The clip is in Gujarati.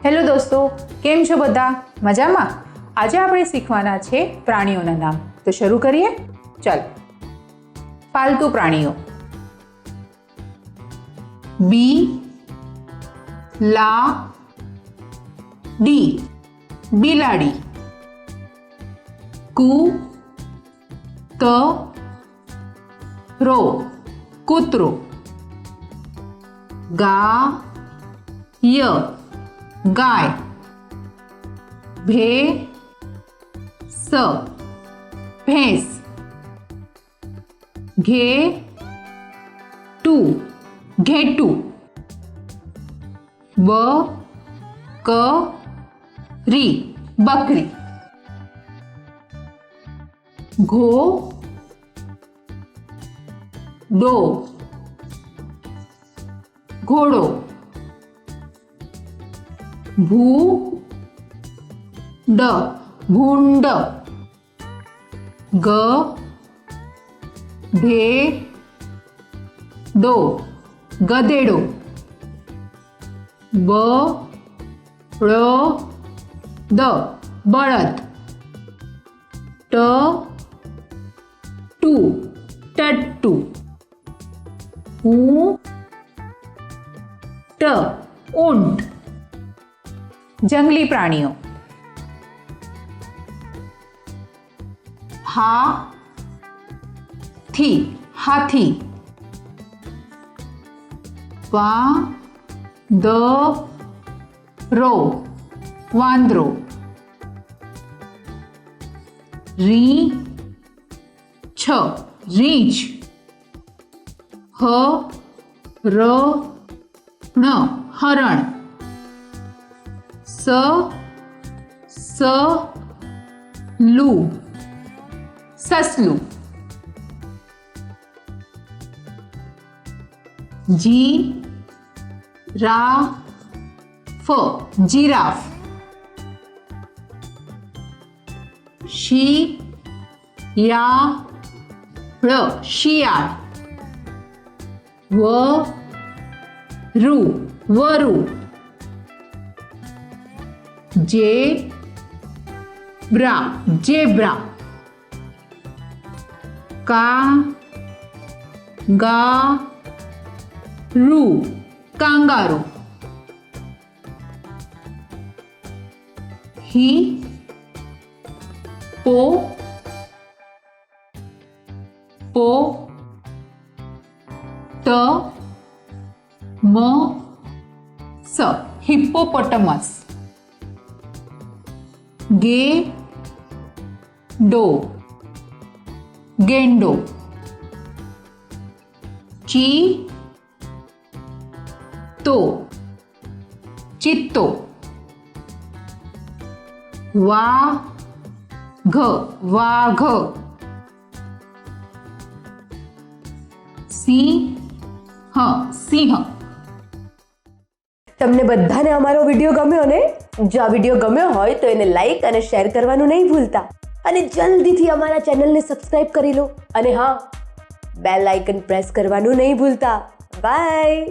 હેલો દોસ્તો, કેમ છો બધા? મજામાં? આજે આપણે શીખવાના છે પ્રાણીઓના નામ. તો શરૂ કરીએ. ચાલો. પાલતુ પ્રાણીઓ. બિલાડી, બિલાડી. કૂતરો, કૂતરો. ગાય, ગાય. ભેંસ, ભેંસ. ઘેટું, ઘેટું. બકરી, બકરી. ઘોડો, ઘોડો. ભૂંડ, ભૂંડ. ગધેડો, ગધેડો. બળદ, બળદ. ટટુ, ટટ્ટુ. ઊંટ, ઊંટ. જંગલી પ્રાણીઓ. હાથી, હાથી. વાંદરો, વાંદરો. રીંછ, રીંછ. હરણ, હરણ. સસલું, સસલું. Giraffe, giraffe. શિયાળ, શિયાળ. વરુ, વરુ. Zebra, zebra. Kangaroo, kangaroo. Hippopotamus, hippopotamus. ગેંડો, ગેંડો. ચીતો, ચિત્તો. વાઘ, વાઘ. સિંહ, સિંહ. તમને બધાને અમારો વિડીયો ગમ્યો ને? જો આ વિડીયો ગમ્યો હોય તો એને લાઈક અને શેર કરવાનું નહીં ભૂલતા, અને જલ્દીથી અમારા ચેનલને સબસ્ક્રાઇબ કરી લો, અને હા, બેલ આઇકન પ્રેસ કરવાનું નહીં ભૂલતા. બાય.